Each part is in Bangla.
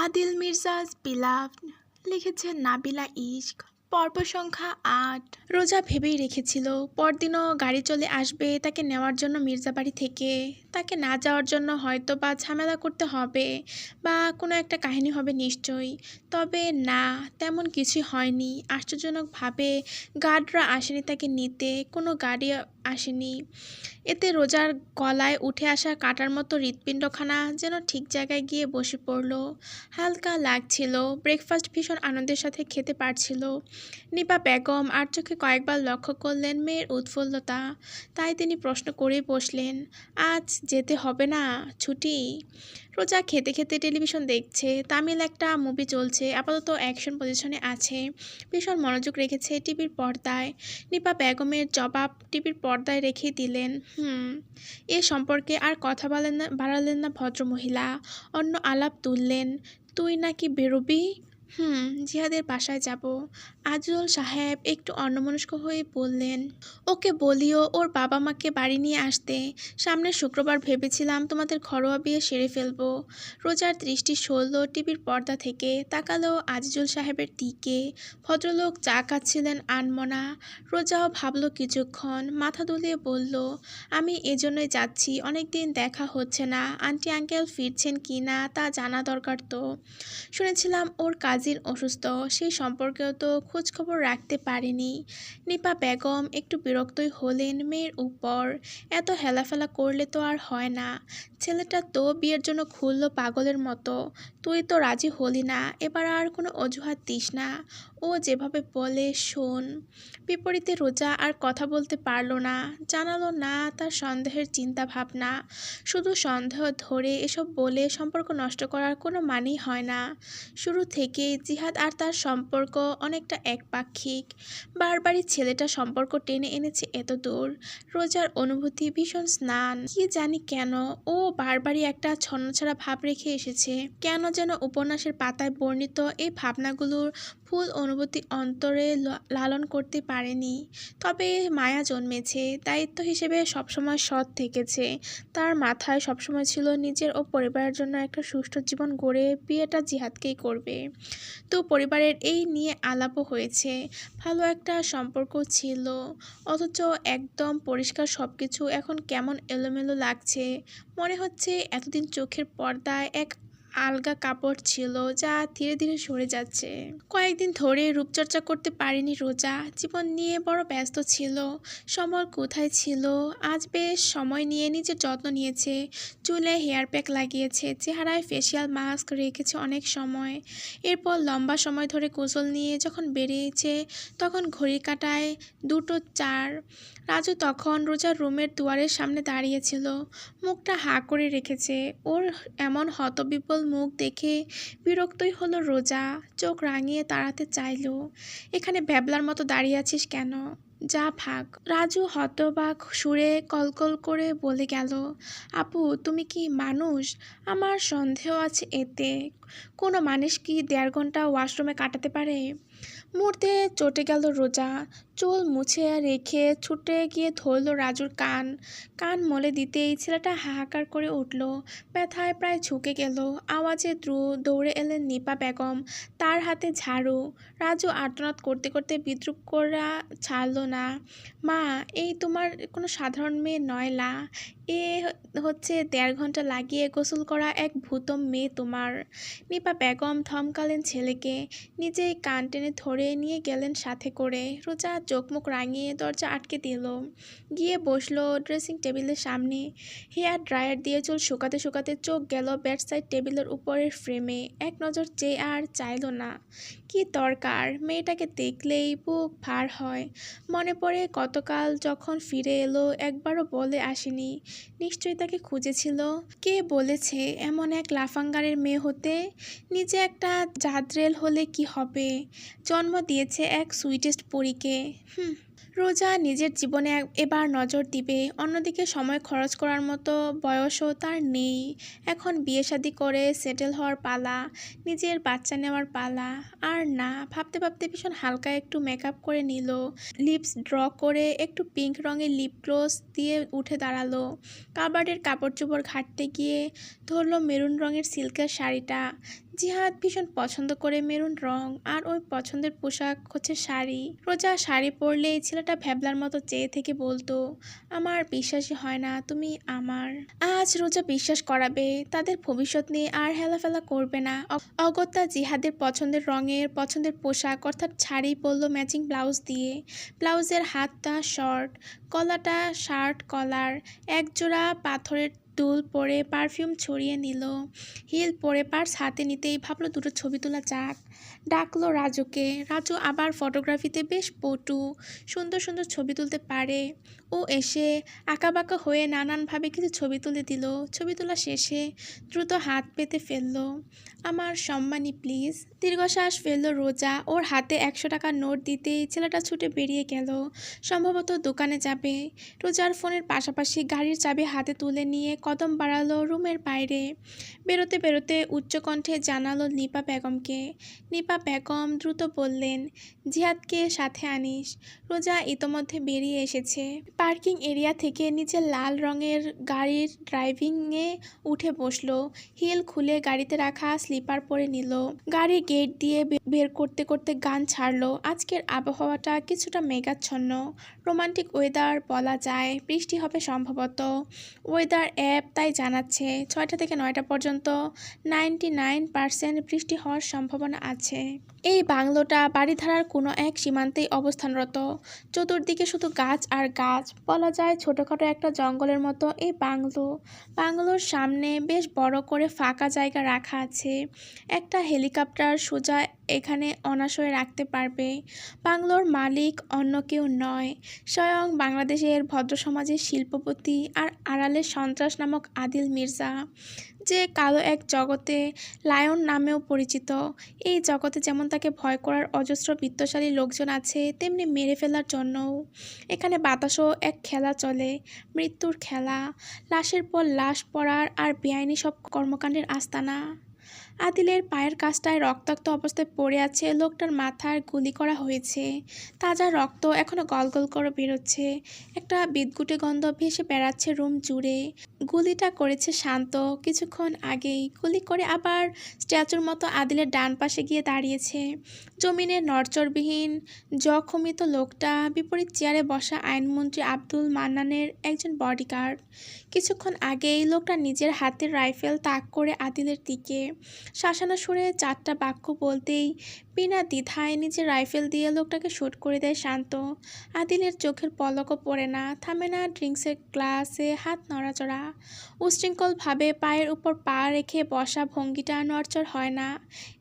আদিল মির্জাজ beloved লিখেছেন নাবিলা ইশক। পর্ব সংখ্যা ৮। রোজা ভেবেই রেখেছিল পরদিনও গাড়ি চলে আসবে তাকে নেওয়ার জন্য মির্জাবাড়ি থেকে। তাকে না যাওয়ার জন্য হয়তো বা ঝামেলা করতে হবে বা কোনো একটা কাহিনী হবে নিশ্চয়ই। তবে না, তেমন কিছুই হয়নি। আশ্চর্যজনকভাবে গার্ডরা আসেনি তাকে নিতে, কোনো গাড়ি আসেনি। এতে রোজার গলায় উঠে আসা কাঁটার মতো হৃৎপিণ্ডখানা যেন ঠিক জায়গায় গিয়ে বসে পড়ল। হালকা লাগছিল। ব্রেকফাস্ট ভীষণ আনন্দের সাথে খেতে পারছিল। নিপা বেগম আর চোখে কয়েকবার লক্ষ্য করলেন মেয়ের উৎফুল্লতা। তাই তিনি প্রশ্ন করেই বসলেন, আজ যেতে হবে না, ছুটি? রোজা খেতে খেতে টেলিভিশন দেখছে। তামিল একটা মুভি চলছে, আপাতত অ্যাকশন পজিশনে আছে। ভীষণ মনোযোগ রেখেছে টিভির পর্দায়। নিপা বেগমের জবাব টিভির পর্দায় রেখে দিলেন। এ সম্পর্কে আর কথা বাড়ালেন না ভদ্রমহিলা। অন্য আলাপ তুললেন। তুই নাকি বেরোবি? জিহাদের বাসায় যাব। আজল সাহেব একটু অন্যমনস্ক হয়ে বললেন, ওকে বলিও ওর বাবা মাকে বাড়ি নিয়ে আসতে। সামনের শুক্রবার ভেবেছিলাম তোমাদের ঘরোয়া বিয়ে সেরে ফেলবো। রোজার দৃষ্টি সরল টিভির পর্দা থেকে, তাকালো আজিজুল সাহেবের দিকে। ভদ্রলোক চা খাচ্ছিলেন আনমনা। রোজাও ভাবলো কিছুক্ষণ, মাথা দুলিয়ে বলল, আমি এজন্যই যাচ্ছি। অনেকদিন দেখা হচ্ছে না। আন্টি আঙ্কেল ফিরছেন কি না তা জানা দরকার তো। শুনেছিলাম ওর কাজিন অসুস্থ, সেই সম্পর্কেও তো খোঁজখবর রাখতে পারেনি। নিপা বেগম একটু বিরক্তই হলেন মেয়ের উপর। এত হেলাফেলা করলে তো আর হয় না। ছেলেটা তো বিয়ের জন্য ঘুরল পাগলের মতো। তুই তো রাজি হলি না, এবার আর কোনো অজুহাত দিস না। ও যেভাবে বলে শোন। বিপরীতে রোজা আর কথা বলতে পারল না, জানালো না তার সন্দেহের চিন্তা ভাবনা। শুধু সন্দেহ ধরে এসব বলে সম্পর্ক নষ্ট করার কোনো মানেই হয় না। শুরু থেকে জিহাদ আর তার সম্পর্ক অনেকটা একপাক্ষিক। বারবারই ছেলেটা সম্পর্ক টেনে এনেছে এত দূর। রোজার অনুভূতি ভীষণ স্নান, কি জানি কেন ও বারবারই একটা ছন্নছাড়া ভাব রেখে এসেছে। কেন যেন উপন্যাসের পাতায় বর্ণিত এই ভাবনাগুলোর ফুল অনুভূতি অন্তরে লালন করতে পারেনি। তবে মায়া জন্মেছে। দায়িত্ব হিসেবে সবসময় সৎ থেকেছে। তার মাথায় সবসময় ছিল নিজের ও পরিবারের জন্য একটা সুষ্ঠু জীবন গড়ে বিয়েটা জিহাদকেই করবে। তো পরিবারের এই নিয়ে আলাপও হয়েছে। ভালো একটা সম্পর্ক ছিল। অথচ একদম পরিষ্কার সবকিছু এখন কেমন এলোমেলো লাগছে। মনে হচ্ছে এতদিন চোখের পর্দায় এক আলগা কাপড় ছিল, যা ধীরে ধীরে সরে যাচ্ছে। কয়েকদিন ধরে রূপচর্চা করতে পারেনি রোজা। জীবন নিয়ে বড় ব্যস্ত ছিল। সমর কোথায় ছিল? আজ বেশ সময় নিয়ে নিজের যত্ন নিয়েছে। চুলে হেয়ার প্যাক লাগিয়েছে, চেহারায় ফেসিয়াল মাস্ক রেখেছে অনেক সময়। এরপর লম্বা সময় ধরে গোসল নিয়ে যখন বেরিয়েছে, তখন ঘড়ি কাঁটায় 2:04। রাজু তখন রোজার রুমের দুয়ারের সামনে দাঁড়িয়েছিল। মুখটা হাঁ করে রেখেছে। ওর এমন হতবিহ্বল মুখ দেখে বিরক্তই হলো রোজা। চোখ রাঙিয়ে তাড়াতে চাইল। এখানে ভ্যাবলার মতো দাঁড়িয়ে আছিস কেন? যা ভাগ। রাজু হতবাক সুরে কলকল করে বলে গেল, আপু তুমি কি মানুষ? আমার সন্দেহ আছে এতে। কোনো মানুষ কি 1.5 ঘন্টা ওয়াশরুমে কাটাতে পারে? মুহূর্তে চটে গেল রোজা। চুল মুছে রেখে ছুটে গিয়ে ধরল রাজুর কান। কান মলে দিতেই ছেলেটা হাহাকার করে উঠল। ব্যথায় প্রায় ঝুঁকে গেল। আওয়াজে দৌড়ে এলেন নিপা বেগম, তার হাতে ঝাড়ু। রাজু আর্তনাদ করতে করতে বিদ্রূপ করা ছাড়ল না। মা, এই তোমার কোনো সাধারণ মেয়ে নয় লা। এ হচ্ছে 1.5 ঘন্টা লাগিয়ে গোসল করা এক ভূতম মেয়ে তোমার। নিপা বেগম ধমকালেন ছেলেকে। নিজেই কান টেনে ধরে নিয়ে গেলেন সাথে করে। রোজা চোখ মুখ রাঙিয়ে দরজা আটকে দিল। গিয়ে বসলো ড্রেসিং টেবিলের সামনে। হেয়ার ড্রায়ার দিয়ে চুল শুকাতে শুকাতে চোখ গেল বেডসাইড টেবিলের উপরের ফ্রেমে। এক নজর চেয়ে আর চাইল না। কি দরকার? মেয়েটাকে দেখলেই বুক ভার হয়। মনে পড়ে গতকাল যখন ফিরে এলো একবারও বলে আসেনি। নিশ্চয়ই তাকে খুঁজেছিল। কে বলেছে এমন এক লাফাঙ্গারের মেয়ে হতে? নিজে একটা জাদ্রেল হলে কি হবে? জন্ম দিয়েছে এক সুইটেস্ট পরীকে। রোজা নিজের জীবনে এবার নজর দিবে, অন্যদিকে সময় খরচ করার মতো বয়সও তার নেই। এখন বিয়ে শাদী করে সেটেল হওয়ার পালা, নিজের বাচ্চা নেওয়ার পালা। আর না, ভাবতে ভাবতে ভীষণ হালকা একটু মেকআপ করে নিল, লিপস ড্র করে একটু পিঙ্ক রঙের লিপ গ্লস দিয়ে উঠে দাঁড়ালো। কাবার্ডের কাপড় চোপড় ঘাঁটতে গিয়ে ধরলো মেরুন রঙের সিল্কের শাড়িটা। জিহাদ ভীষণ পছন্দ করে মেরুন রং, আর ওই পছন্দের পোশাক হচ্ছে শাড়ি। রোজা শাড়ি পরলে ছেলেটা ভ্যাবলার মতো চেয়ে থেকে বলতো, আমার বিশ্বাসই হয় না তুমি আমার। আজ রোজা বিশ্বাস করাবে, তাদের ভবিষ্যৎ নিয়ে আর হেলাফেলা করবে না। অগত্যা জিহাদের পছন্দের রঙের পছন্দের পোশাক অর্থাৎ শাড়ি পরলো ম্যাচিং ব্লাউজ দিয়ে। ব্লাউজের হাতটা শর্ট, গলাটা শার্ট কলার, একজোড়া পাথরের দুল পরে পারফিউম ছড়িয়ে নিল। হিল পরে পার্স হাতে নিতেই ভাবলো দুটো ছবি তোলা যাক। ডাকলো রাজুকে। রাজু আবার ফটোগ্রাফিতে বেশ পটু, সুন্দর সুন্দর ছবি তুলতে পারে। ও এসে আঁকাবাঁকা হয়ে নানানভাবে কিছু ছবি তুলে দিল। ছবি তোলা শেষে দ্রুত হাত পেতে ফেললো। আমার সম্মানী প্লিজ। দীর্ঘশ্বাস ফেললো রোজা। ওর হাতে 100 টাকার নোট দিতেই ছেলেটা ছুটে বেরিয়ে গেল, সম্ভবত দোকানে যাবে। রোজার ফোনের পাশাপাশি গাড়ির চাবি হাতে তুলে নিয়ে কদম বাড়ালো রুমের বাইরে। বেরোতে বেরোতে উচ্চকণ্ঠে জানালো নিপা বেগমকে। নিপা বেগম দ্রুত বললেন, জিহাদকে সাথে আনিস। রোজা ইতোমধ্যে বেরিয়ে এসেছে। পার্কিং এরিয়া থেকে নিচের লাল রঙের গাড়ির ড্রাইভিংয়ে উঠে বসলো। হিল খুলে গাড়িতে রাখা স্লিপার পরে নিল। গাড়ি গেট দিয়ে বের করতে করতে গান ছাড়লো। আজকের আবহাওয়াটা কিছুটা মেঘাচ্ছন্ন, রোমান্টিক ওয়েদার বলা যায়। বৃষ্টি হবে সম্ভবত। ওয়েদার অ্যাপ তাই জানাচ্ছে 6টা থেকে 9টা পর্যন্ত 99% বৃষ্টি হওয়ার সম্ভাবনা আছে। এই বাংলোটা বাড়িধারার কোনো এক সীমান্তেই অবস্থানরত। চতুর্দিকে শুধু গাছ আর গাছ, বলা যায় ছোটোখাটো একটা জঙ্গলের মতো এই বাংলোর সামনে বেশ বড় করে ফাঁকা জায়গা রাখা আছে। একটা হেলিকপ্টার সোজা এখানে অনায়াসে রাখতে পারবে। বাংলোর মালিক অন্য কেউ নয়, স্বয়ং বাংলাদেশের ভদ্রসমাজের শিল্পপতি আর আড়ালের সন্ত্রাস নামক আদিল মির্জা, যে কালো এক জগতে লায়ন নামেও পরিচিত। এই জগতে যেমন তাকে ভয় করার অজস্র বিত্তশালী লোকজন আছে, তেমনি মেরে ফেলার জন্যও। এখানে বাতাসও এক খেলা চলে, মৃত্যুর খেলা। লাশের পর লাশ পড়ার আর বেআইনি সব কর্মকাণ্ডের আস্তানা। আদিলের পায়ের কাছটায় রক্তাক্ত অবস্থায় পড়ে আছে। লোকটার মাথার গুলি করা হয়েছে। তাজা রক্ত এখনো গলগল করে বেরোচ্ছে। একটা বিদঘুটে গন্ধ ভেসে বেড়াচ্ছে রুম জুড়ে। গুলিটা করেছে শান্ত কিছুক্ষণ আগেই। গুলি করে আবার স্ট্যাচুর মতো আদিলের ডান পাশে গিয়ে দাঁড়িয়েছে। জমিনে নড়চড়বিহীন জখমিত লোকটা বিপরীত চেয়ারে বসা আইনমন্ত্রী আব্দুল মান্নানের একজন বডিগার্ড। কিছুক্ষণ আগেই লোকটা নিজের হাতের রাইফেল তাক করে আদিলের দিকে শাসানো সুরে 4টা বাক্য বলতেই বিনা দ্বিধায় নিজের রাইফেল দিয়ে লোকটাকে শুট করে দেয় শান্ত। আদিলের চোখের পলকও পড়ে না, থামে না ড্রিঙ্কসের গ্লাসে হাত নড়াচড়া। উশৃঙ্খলভাবে পায়ের উপর পা রেখে বসা ভঙ্গিটা নড়চড় হয় না।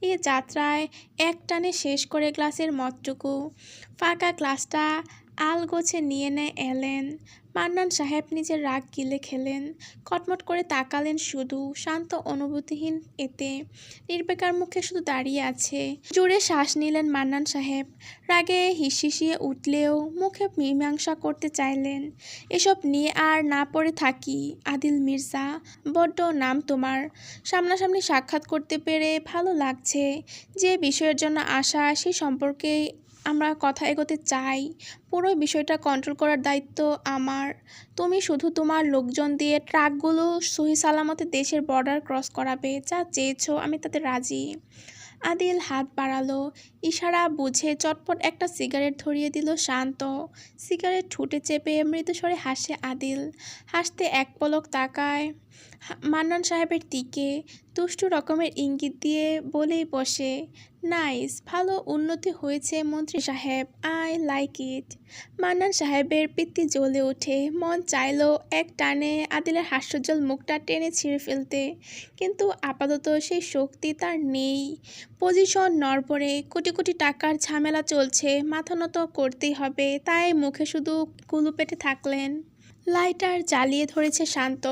এ যাত্রায় এক টানে শেষ করে গ্লাসের মদটুকু। ফাঁকা গ্লাসটা আলগোছে নিয়ে নেয় এলেন। মান্নান সাহেব নিজের রাগ গিলে খেলেন। কটমট করে তাকালেন শুধু, শান্ত অনুভূতিহীন এতে। নির্বিকার মুখে শুধু দাঁড়িয়ে আছে। জোরে শ্বাস নিলেন মান্নান সাহেব। রাগে হিসিয়ে উঠলেও মুখে মীমাংসা করতে চাইলেন। এসব নিয়ে আর না পড়ে থাকি আদিল মির্জা, বড্ড নাম তোমার। সামনাসামনি সাক্ষাৎ করতে পেরে ভালো লাগছে। যে বিষয়ের জন্য আসা সেই সম্পর্কেই আমরা কথা এগোতে চাই। পুরো বিষয়টা কন্ট্রোল করার দায়িত্ব আমার। তুমি শুধু তোমার লোকজন দিয়ে ট্রাকগুলো সহি সালামতে দেশের বর্ডার ক্রস করাবে। যা চেয়েছো আমি তাতে রাজি। আদিল হাত বাড়ালো, ইশারা বুঝে চটপট একটা সিগারেট ধরিয়ে দিল শান্ত। সিগারেট ঠুটে চেপে মৃদুস্বরে হাসে আদিল। হাসতে এক পলক তাকায় মান্নান সাহেবের দিকে, দুষ্টু রকমের ইঙ্গিত দিয়ে বলেই বসে, নাইস, ভালো উন্নতি হয়েছে মন্ত্রী সাহেব, আই লাইক ইট। মান্নান সাহেবের পিত্তি জ্বলে ওঠে। মন চাইল এক টানে আদিলের হাস্যোজ্জ্বল মুখটা টেনে ছিঁড়ে ফেলতে, কিন্তু আপাতত সেই শক্তি তার নেই। পজিশন নড়বড়ে, কোটি কোটি টাকার ঝামেলা চলছে, মাথা নত করতেই হবে। তাই মুখে শুধু কুলুপেটে থাকলেন। লাইটার জ্বালিয়ে ধরেছে শান্ত,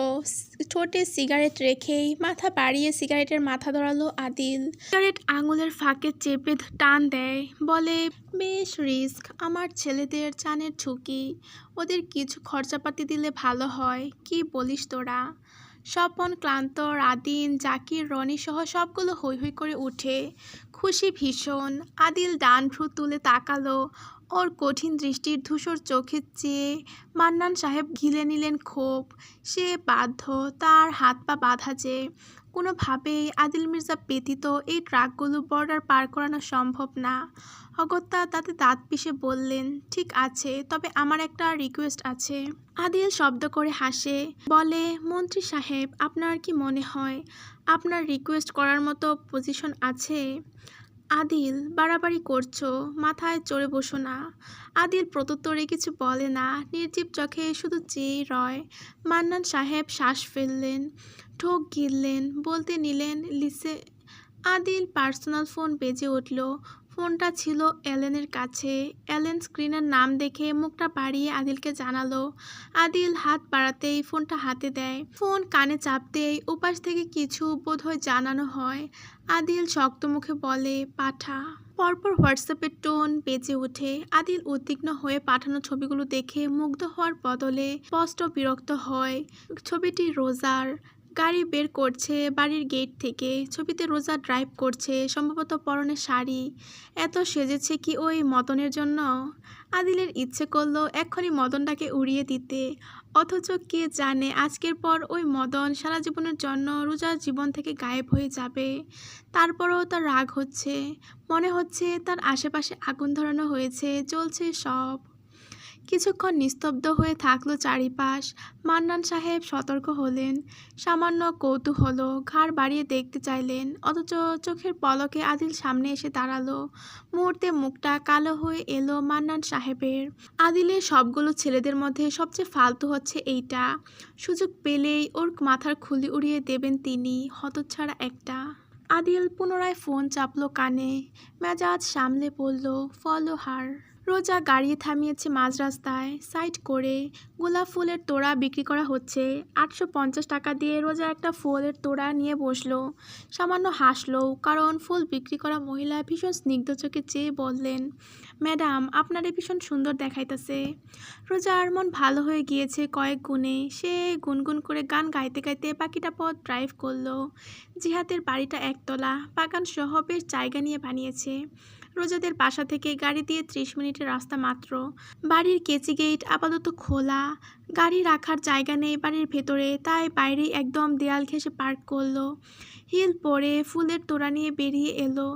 ঠোঁটে সিগারেট রেখেই মাথা বাড়িয়ে সিগারেটের মাথা ধরালো আদিল। সিগারেট আঙুলের ফাঁকে চেপে টান দেয়, বলে, বেশ রিস্ক, আমার ছেলেদের জানের ঝুঁকি, ওদের কিছু খরচাপাতি দিলে ভালো হয়, কি বলিস তোরা? স্বপন, ক্লান্ত, রাদিন, জাকির, রনি সহ সবগুলো হৈ হৈ করে উঠে, খুশি ভীষণ। আদিল ডান ভ্রু তুলে তাকালো, ওর কঠিন দৃষ্টির ধূসর চোখে চেয়ে মান্নান সাহেব গিলে নিলেন ক্ষোভ। সে বাধ্য, তার হাত পা বাঁধা যে। কোনোভাবেই আদিল মির্জা ব্যতীত এই ট্রাকগুলো বর্ডার পার করানো সম্ভব না। অগত্যা তাতে দাঁত পিষে বললেন, ঠিক আছে, তবে আমার একটা রিকোয়েস্ট আছে। আদিল শব্দ করে হাসে, বলে, মন্ত্রী সাহেব, আপনার কি মনে হয় আপনার রিকোয়েস্ট করার মতো পজিশন আছে? আদিল, বাড়াবাড়ি করছো, মাথায় চড়ে বসো না। আদিল প্রত্যুত্তরে কিছু বলে না, নির্জীব চোখে শুধু চেয়েই রয়। মান্নান সাহেব শ্বাস ফেললেন, ঢোক গিললেন, বলতে নিলেন, লিসে। আদিল পার্সোনাল ফোন বেজে উঠল। ফোনটা ছিল এলেনের কাছে। এলেন স্ক্রিনের নাম দেখে মুখটা বাড়িয়ে আদিলকে জানালো। আদিল হাত বাড়াতেই ফোনটা হাতে দেয়। ফোন কানে চাপতেই উপাস থেকে কিছু বোধহয় জানানো হয়। আদিল শক্ত মুখে বলে, পাঠা। পরপর হোয়াটসঅ্যাপের টোন বেজে ওঠে। আদিল উদ্বিগ্ন হয়ে পাঠানো ছবিগুলো দেখে মুগ্ধ হওয়ার বদলে স্পষ্ট বিরক্ত হয়। ছবিটি রোজার। গাড়ি বের করছে বাড়ির গেট থেকে। ছবিতে রোজা ড্রাইভ করছে, সম্ভবত পরনে শাড়ি। এত সেজেছে কি ওই মদনের জন্য? আদিলের ইচ্ছে করলো এক্ষুনি মদনটাকে উড়িয়ে দিতে, অথচ কে জানে আজকের পর ওই মদন সারা জীবনের জন্য রোজার জীবন থেকে গায়েব হয়ে যাবে। তারপরও তার রাগ হচ্ছে, মনে হচ্ছে তার আশেপাশে আগুন ধরানো হয়েছে, জ্বলছে সব। কিছুক্ষণ নিস্তব্ধ হয়ে থাকলো চারিপাশ। মান্নান সাহেব সতর্ক হলেন, সামান্য কৌতূহল, ঘাড় বাড়িয়ে দেখতে চাইলেন, অথচ চোখের পলকে আদিল সামনে এসে দাঁড়ালো। মুহূর্তে মুখটা কালো হয়ে এলো মান্নান সাহেবের। আদিলের সবগুলো ছেলেদের মধ্যে সবচেয়ে ফালতু হচ্ছে এইটা। সুযোগ পেলেই ওর মাথার খুলি উড়িয়ে দেবেন তিনি, হতচ্ছাড়া একটা। আদিল পুনরায় ফোন চাপলো কানে, মেজাজ সামলে বলল, ফলো হার। রোজা গাড়ি থামিয়েছে মাঝ রাস্তায়, সাইড করে। গোলাপ ফুলের তোড়া বিক্রি করা হচ্ছে। 850 টাকা দিয়ে রোজা একটা ফুলের তোড়া নিয়ে বসলো। সামান্য হাসলো, কারণ ফুল বিক্রি করা মহিলা ভীষণ স্নিগ্ধ চোখে চেয়ে বললেন, ম্যাডাম, আপনারে ভীষণ সুন্দর দেখাইতেছে। রোজার মন ভালো হয়ে গিয়েছে কয়েক গুণে। সে গুনগুন করে গান গাইতে গাইতে বাকিটা পথ ড্রাইভ করলো। জিহাদের বাড়িটা একতলা, বাগান সহ বেশ জায়গা নিয়ে বানিয়েছে। রোজাদের বাসা থেকে গাড়ি দিয়ে 30 মিনিটের রাস্তা মাত্র। বাড়ির কেচি গেট আপাতত খোলা, গাড়ি রাখার জায়গা নেই বাড়ির ভেতরে, তাই বাইরে একদম দেয়াল ঘেঁষে পার্ক করলো। হিল পরে ফুলের তোড়া নিয়ে বেরিয়ে এলো।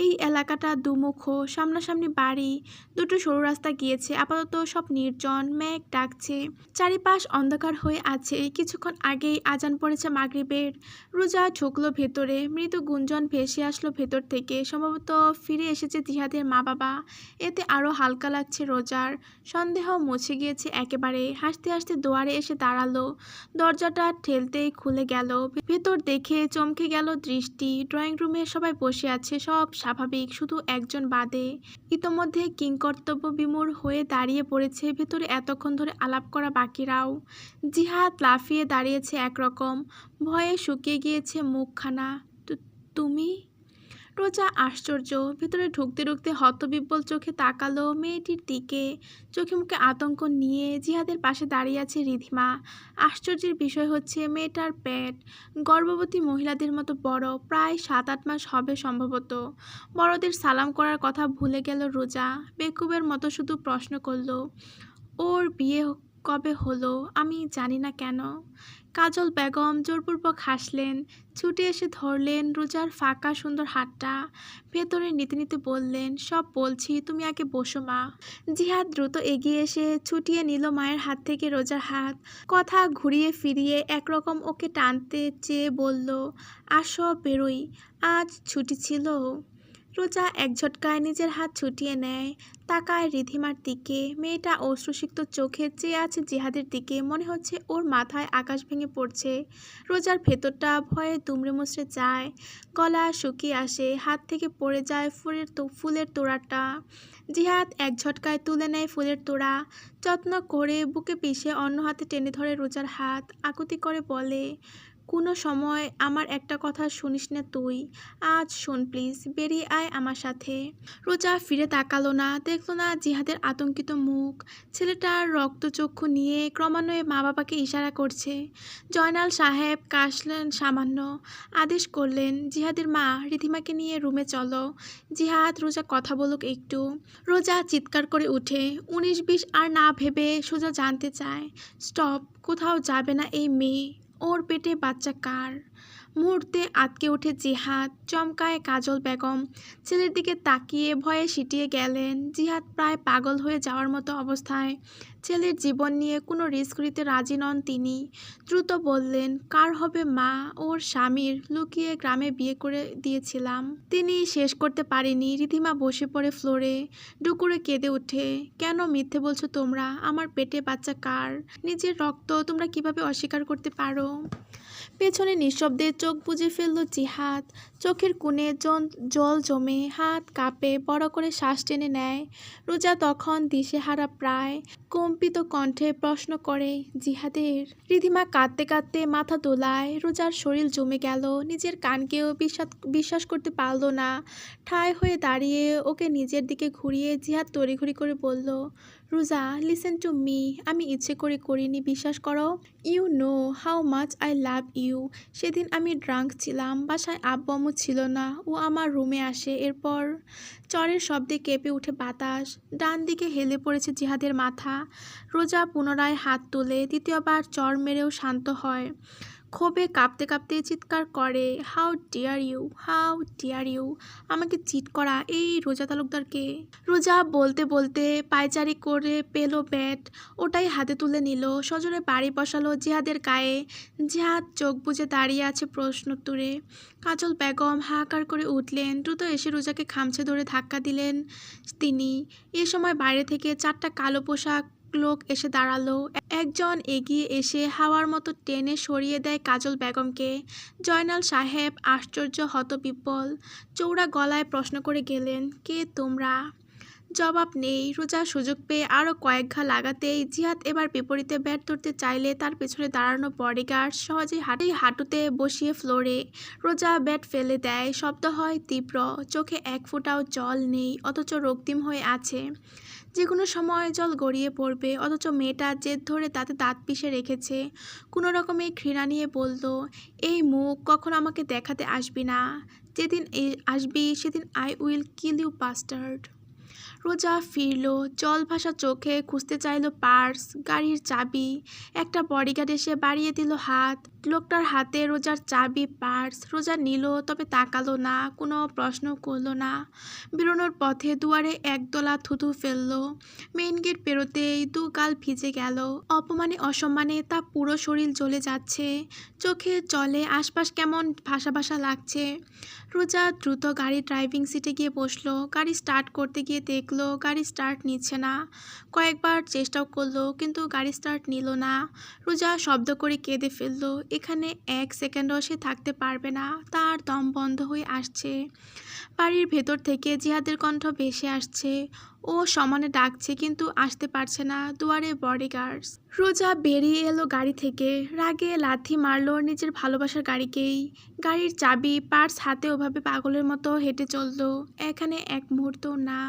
এই এলাকাটা দুমুখো, সামনাসামনি বাড়ি, দুটো সরু রাস্তা গিয়েছে। আপাতত সব নির্জন, মেঘ ডাকছে, চারিপাশ অন্ধকার হয়ে আছে। কিছুক্ষণ আগেই আজান পড়েছে মাগরিবের। রোজা ঢুকলো ভেতরে, মৃদু গুঞ্জন ভেসে আসলো ভেতর থেকে। সম্ভবত ফিরে এসেছে জিহাদের মা বাবা। এতে আরও হালকা লাগছে রোজার। সন্দেহ মুছে গিয়েছে একেবারে। হাসতে হাসতে দুয়ারে এসে দাঁড়ালো। দরজাটা ঠেলতেই খুলে গেল। ভেতর দেখে চমকে গেল দৃষ্টি। ড্রয়িং রুমে সবাই বসে আছে, সব স্বাভাবিক, শুধু একজন বাদে। ইতোমধ্যে কিংকর্তব্য বিমূঢ় হয়ে দাঁড়িয়ে পড়েছে ভেতরে এতক্ষণ ধরে আলাপ করা বাকিরাও। জিহাদ লাফিয়ে দাঁড়িয়েছে একরকম, ভয়ে শুকিয়ে গিয়েছে মুখখানা। তুমি? রোজা আশ্চর্য। ভেতরে ঢুকতে ঢুকতে হতবিহ্বল চোখে তাকালো মেয়েটির দিকে। চোখে মুখে আতঙ্ক নিয়ে জিহাদের পাশে দাঁড়িয়ে আছে রিধিমা। আশ্চর্যের বিষয় হচ্ছে মেয়েটার পেট গর্ভবতী মহিলাদের মতো বড়, প্রায় 7-8 মাস হবে সম্ভবত। বড়দের সালাম করার কথা ভুলে গেল রোজা। বেকুবের মতো শুধু প্রশ্ন করল, ওর বিয়ে কবে হলো? আমি জানি না কেন। কাজল বেগম জোরপূর্বক হাসলেন, ছুটে এসে ধরলেন রোজার ফাঁকা সুন্দর হাতটা। ভেতরে নিতে নিতে বললেন, সব বলছি, তুমি আগে বসো মা। জিহাদ দ্রুত এগিয়ে এসে ছুটিয়ে নিল মায়ের হাত থেকে রোজার হাত। কথা ঘুরিয়ে ফিরিয়ে একরকম ওকে টানতে চেয়ে বলল, আসো বেরোই, আজ ছুটি ছিল। রোজা এক ঝটকায় নিজের হাত ছুটিয়ে নেয়, তাকায় রিধিমার দিকে। মেয়েটা অশ্রুসিক্ত চোখে চেয়ে আছে জিহাদের দিকে। মনে হচ্ছে ওর মাথায় আকাশ ভেঙে পড়ছে। রোজার ভেতরটা ভয়ে দুমড়ে মুচড়ে যায়, গলা শুকিয়ে আসে, হাত থেকে পড়ে যায় ফুলের তোড়াটা। জিহাদ এক ঝটকায় তুলে নেয় ফুলের তোড়া, যত্ন করে বুকে পিষে অন্য হাতে টেনে ধরে রোজার হাত, আকুতি করে বলে, কোনো সময় আমার একটা কথা শুনিস না তুই? আজ শোন প্লিজ, বেরিয়ে আয় আমার সাথে। রোজা ফিরে তাকালো না, দেখলো না জিহাদের আতঙ্কিত মুখ। ছেলেটার রক্তচক্ষু নিয়ে ক্রমান্বয়ে মা বাবাকে ইশারা করছে। জয়নাল সাহেব কাশলেন সামান্য, আদেশ করলেন, জিহাদের মা, রিধিমাকে নিয়ে রুমে চলো। জিহাদ, রোজা কথা বলুক একটু। রোজা চিৎকার করে উঠে, 19-20 আর না ভেবে সোজা জানতে চায়। স্টপ, কোথাও যাবে না এই মেয়ে। ওর পেটে বাচ্চা কার? মুহূর্তে আটকে ওঠে জিহাদ, চমকায় কাজল বেগম। ছেলের দিকে তাকিয়ে ভয়ে সিটিয়ে গেলেন। জিহাদ প্রায় পাগল হয়ে যাওয়ার মতো অবস্থায়। ছেলের জীবন নিয়ে কোনো রিস্ক নিতে রাজি নন তিনি। দ্রুত বললেন, কার হবে মা? ওর স্বামীর, লুকিয়ে গ্রামে বিয়ে করে দিয়েছিলাম। তিনি শেষ করতে পারেনি। রিধিমা বসে পড়ে ফ্লোরে, ডুকুরে কেঁদে ওঠে, কেন মিথ্যে বলছো তোমরা? আমার পেটে বাচ্চা কার? নিজের রক্ত তোমরা কিভাবে অস্বীকার করতে পারো? পেছনে নিঃশব্দে চোখ বুজে ফেলল জিহাদ। চোখের কোণে জল জমে, হাত কাঁপে, বড় করে শ্বাস টেনে নেয়। রোজা তখন দিশেহারা প্রায়। কম্পিত কণ্ঠে প্রশ্ন করে, জিহাদের? রিধিমা কাঁদতে কাঁদতে মাথা দোলায়। রোজার শরীর জমে গেল। নিজের কানকেও বিশ্বাস করতে পারল না। ঠায় হয়ে দাঁড়িয়ে ওকে নিজের দিকে ঘুরিয়ে জিহাদ তড়িঘড়ি করে বলল, রোজা, লিসেন টু মি। আমি ইচ্ছে করে করিনি, বিশ্বাস করো। You know how much I love you. সেদিন আমি ড্রাঙ্ক ছিলাম, বাসায় আব্বু আম্মু ছিল না। ও আমার রুমে আসে, এরপর চরের শব্দে কেঁপে উঠে বাতাস। ডান দিকে হেলে পড়েছে জিহাদের মাথা। রোজা পুনরায় হাত তুলে দ্বিতীয়বার চর মেরেও শান্ত হয়। ক্ষোভে কাঁপতে কাঁপতে চিৎকার করে, how dare you, how dare you. আমাকে চিট করা এই রোজা তালুকদারকে? রোজা বলতে বলতে পায়চারি করে পেল ব্যাট, ওটাই হাতে তুলে নিল, সজোরে বাড়ি বসালো জিহাদের গায়ে। জিহাদ চোখ বুজে দাঁড়িয়ে আছে প্রশ্নোত্তরে। কাজল বেগম হাহাকার করে উঠলেন, দ্রুত এসে রোজাকে খামচে ধরে ধাক্কা দিলেন তিনি। এ সময় বাইরে থেকে 4টা কালো পোশাক লোক এসে দাঁড়ালো। একজন এগিয়ে এসে হাওয়ার মতো টেনে সরিয়ে দেয় কাজল বেগমকে। জয়নাল সাহেব আশ্চর্য হতবিহ্বল, চৌড়া গলায় প্রশ্ন করে গেলেন, কে তোমরা? জবাব নেই। রোজা সুযোগ পেয়ে আরও কয়েক ঘা লাগাতেই জিহাদ এবার বিপরীতে ব্যাট ধরতে চাইলে তার পেছনে দাঁড়ানো বডিগার্ড সহজেই হাঁটুতে বসিয়ে ফ্লোরে। রোজা ব্যাট ফেলে দেয়, শব্দ হয় তীব্র, চোখে এক ফোঁটাও জল নেই, অথচ রক্তিম হয়ে আছে। যে কোনো সময় জল গড়িয়ে পড়বে, অথচ মেয়েটা জেদ ধরে দাঁতে দাঁত পিষে রেখেছে। কোনো রকমে ঘৃণা নিয়ে বলল, এই মুখ কখন আমাকে দেখাতে আসবি না। যেদিন আসবি সেদিন I will kill you bastard. Roja ফিরল, জল ভাসা চোখে খুঁজতে চাইল পার্স, গাড়ির চাবি। একটা বডিগার্ড এসে বাড়িয়ে দিল হাত। লোকটার হাতে রোজার চাবি, পার্স। রোজা নিল, তবে তাকালো না, কোনো প্রশ্ন করলো না। বেরোনোর পথে দুয়ারে একদলা থুতু ফেলল। মেইন গেট পেরোতেই দু গাল ভিজে গেল। অপমানে অসম্মানে তা পুরো শরীর জ্বলে যাচ্ছে। চোখে চলে আশপাশ কেমন ভাসা ভাসা লাগছে। রোজা দ্রুত গাড়ি ড্রাইভিং সিটে গিয়ে বসলো। গাড়ি স্টার্ট করতে গিয়ে দেখলো গাড়ি স্টার্ট নিচ্ছে না। কয়েকবার চেষ্টাও করলো, কিন্তু গাড়ি স্টার্ট নিল না। রোজা শব্দ করে কেঁদে ফেললো। এখানে 1 সেকেন্ডও সে থাকতে পারবে না, তার দম বন্ধ হয়ে আসছে। বাড়ির ভেতর থেকে জিহাদের কণ্ঠ ভেসে আসছে। ও সমানে ডাকছে, কিন্তু আসতে পারছে না। দুয়ারে বডিগার্ডস। রোজা বেরিয়ে এলো গাড়ি থেকে, রাগে লাথি মারলো নিজের ভালোবাসার গাড়িকেই। গাড়ির চাবি, পার্স হাতে ওভাবে পাগলের মতো হেঁটে চললো। এখানে এক মুহূর্ত না।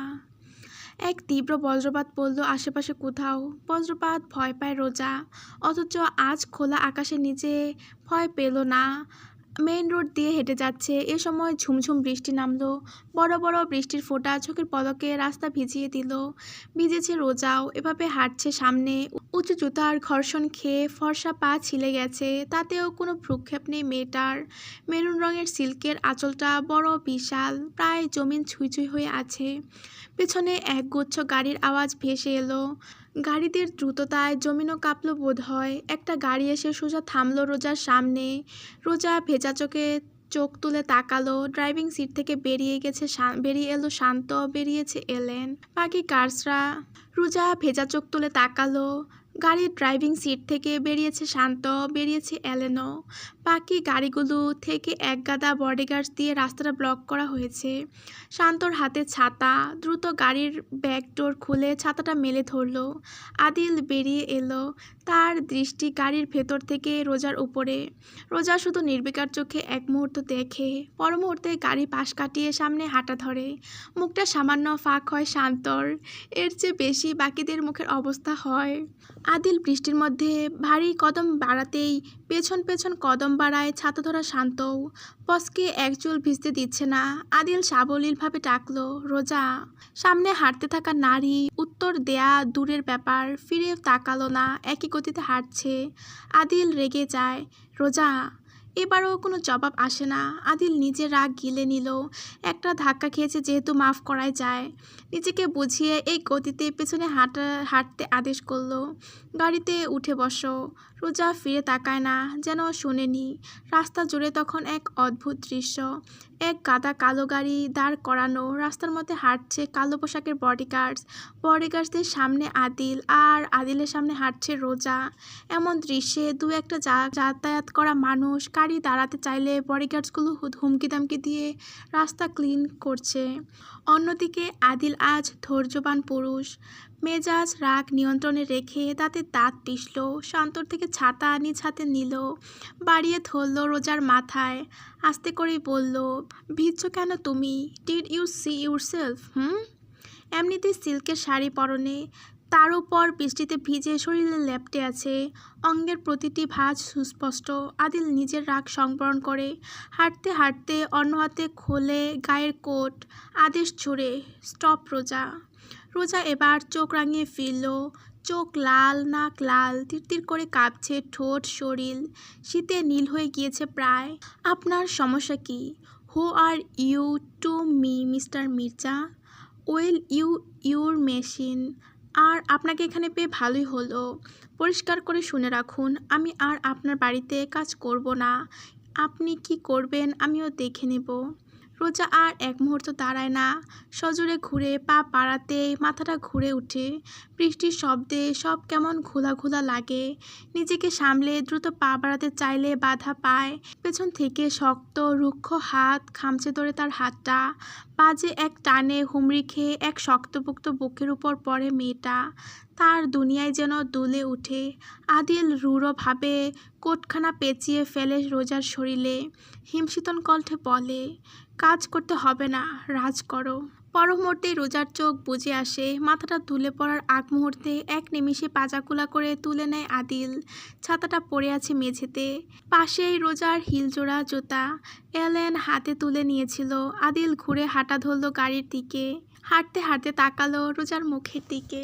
এক তীব্র বজ্রপাত পড়ল আশেপাশে কোথাও। বজ্রপাত ভয় পায় রোজা, অথচ আজ খোলা আকাশের নিচে ভয় পেল না। মেইন রোড দিয়ে হেঁটে যাচ্ছে, এ সময় ঝুমঝুম বৃষ্টি নামলো। বড় বড় বৃষ্টির ফোঁটা চোখের পলকে রাস্তা ভিজিয়ে দিল। ভিজেছে রোজাও। এভাবে হাঁটছে সামনে, উঁচু জুতার ঘর্ষণ খেয়ে ফর্সা পা ছিলে গেছে, তাতেও কোনো ভ্রুক্ষেপ নেই মেয়েটার। মেরুন রঙের সিল্কের আঁচলটা বড় বিশাল, প্রায় জমিন ছুঁই ছুঁই হয়ে আছে। পেছনে একগুচ্ছ গাড়ির আওয়াজ ভেসে এলো। গাড়িদের দ্রুততায় জমিনও কাঁপল বোধ হয়। একটা গাড়ি এসে সোজা থামলো রোজার সামনে। রোজা ভেজা চোখে চোখ তুলে তাকালো, ড্রাইভিং সিট থেকে বেরিয়ে এলো শান্ত, বেরিয়েছে এলেন। বাকি কার্সরা। রোজা ভেজা চোখ তুলে তাকালো, গাড়ির ড্রাইভিং সিট থেকে বেরিয়েছে শান্ত, বেরিয়েছে এলেনও। বাকি গাড়িগুলো থেকে একগাদা বডিগার্ডস দিয়ে রাস্তাটা ব্লক করা হয়েছে। শান্তর হাতে ছাতা, দ্রুত গাড়ির ব্যাকডোর খুলে ছাতাটা মেলে ধরলো। আদিল বেরিয়ে এলো, তার দৃষ্টি গাড়ির ভেতর থেকে রোজার উপরে। রোজা শুধু নির্বিকার চোখে এক মুহূর্ত দেখে, পর মুহূর্তে গাড়ি পাশ কাটিয়ে সামনে হাঁটা ধরে। মুখটা সামান্য ফাঁক হয় শান্তর, এর চেয়ে বেশি বাকিদের মুখের অবস্থা হয়। আদিল বৃষ্টির মধ্যে ভারী কদম বাড়াতেই পেছন পেছন কদম বাড়ায় ছাতা ধরা শান্তও। বসকে এক চুল ভিজতে দিচ্ছে না। আদিল সাবলীলভাবে ডাকলো, রোজা। সামনে হাঁটতে থাকা নারী উত্তর দেয়া দূরের ব্যাপার, ফিরে তাকালো না, একই গতিতে হাঁটছে। আদিল রেগে যায়, রোজা। এবারও কোনো জবাব আসে না। আদিল নিজের রাগ গিলে নিল, একটা ধাক্কা খেয়েছে যেহেতু মাফ করাই যায়। নিজেকে বুঝিয়ে এই গতিতে পেছনে হাঁটতে আদেশ করলো, গাড়িতে উঠে বসো। রোজা ফিরে তাকায় না, যেন শোনেনি। রাস্তা জুড়ে তখন এক অদ্ভুত দৃশ্য। এক গাদা কালো গাড়ি দাঁড় করানো, রাস্তার মধ্যে হাঁটছে কালো পোশাকের বডিগার্ডসদের সামনে আদিল, আর আদিলের সামনে হাঁটছে রোজা। এমন দৃশ্যে দু একটা যাতায়াত করা মানুষ গাড়ি দাঁড়াতে চাইলে বডিগার্ডসগুলো হুমকি দামকি দিয়ে রাস্তা ক্লিন করছে। অন্যদিকে আদিল আজ ধৈর্যবান পুরুষ, মেজাজ রাগ নিয়ন্ত্রণে রেখে দাঁতে দাঁত পিষল, শান্তর থেকে ছাতা নিজ হাতে নিল, বাড়িয়ে ধরল রোজার মাথায়, আস্তে করেই বলল, ভিজছ কেন তুমি? Did you see yourself? এমনিতেই সিল্কের শাড়ি পরনে, তার উপর বৃষ্টিতে ভিজে শরীরে লেপ্টে আছে, অঙ্গের প্রতিটি ভাঁজ সুস্পষ্ট। আদিল নিজের রাগ সংবরণ করে হাঁটতে হাঁটতে অন্য হাতে খোলে গায়ের কোট, আদেশ ছুড়ে, স্টপ রোজা। রোজা এবার চোখ রাঙিয়ে ফিরল, চোখ লাল, নাক লাল, তিরতির করে কাঁপছে ঠোঁট, শরীর শীতে নীল হয়ে গিয়েছে প্রায়। আপনার সমস্যা কি? Who are you to me mister Mirza? Well your machine. আর আপনাকে এখানে পেয়ে ভালোই হলো। পরিষ্কার করে শুনে রাখুন, আমি আর আপনার বাড়িতে কাজ করব না। আপনি কি করবেন আমিও দেখে নেব। রোজা আর এক মুহূর্ত দাঁড়ায় না, সজোরে ঘুরে পা বাড়াতেই মাথাটা ঘুরে ওঠে। বৃষ্টির শব্দে সব কেমন ঘোলা ঘোলা লাগে। নিজেকে সামলে দ্রুত পা বাড়াতে চাইলে বাধা পায়। পেছন থেকে শক্ত রুক্ষ হাত খামচে ধরে তার হাতটা। বাজে এক টানে হুমড়ি খেয়ে এক শক্তপোক্ত বুকের উপর পড়ে মেয়েটা। তার দুনিয়ায় যেন দুলে ওঠে। আদিল রূঢ়ভাবে কোটখানা পেঁচিয়ে ফেলে রোজার শরীরে, হিমশীতল কণ্ঠে বলে, কাজ করতে হবে না, রাজ করো। পর মুহূর্তেই রোজার চোখ বুজে আসে। মাথাটা তুলে পড়ার আগ মুহূর্তে এক নিমিষে পাজাকুলা করে তুলে নেয় আদিল। ছাতাটা পড়ে আছে মেঝেতে, পাশেই রোজার হিলজোড়া জুতা। এলেন হাতে তুলে নিয়েছিল। আদিল ঘুরে হাঁটা ধরল গাড়ির দিকে, হাঁটতে হাঁটতে তাকালো রোজার মুখের দিকে।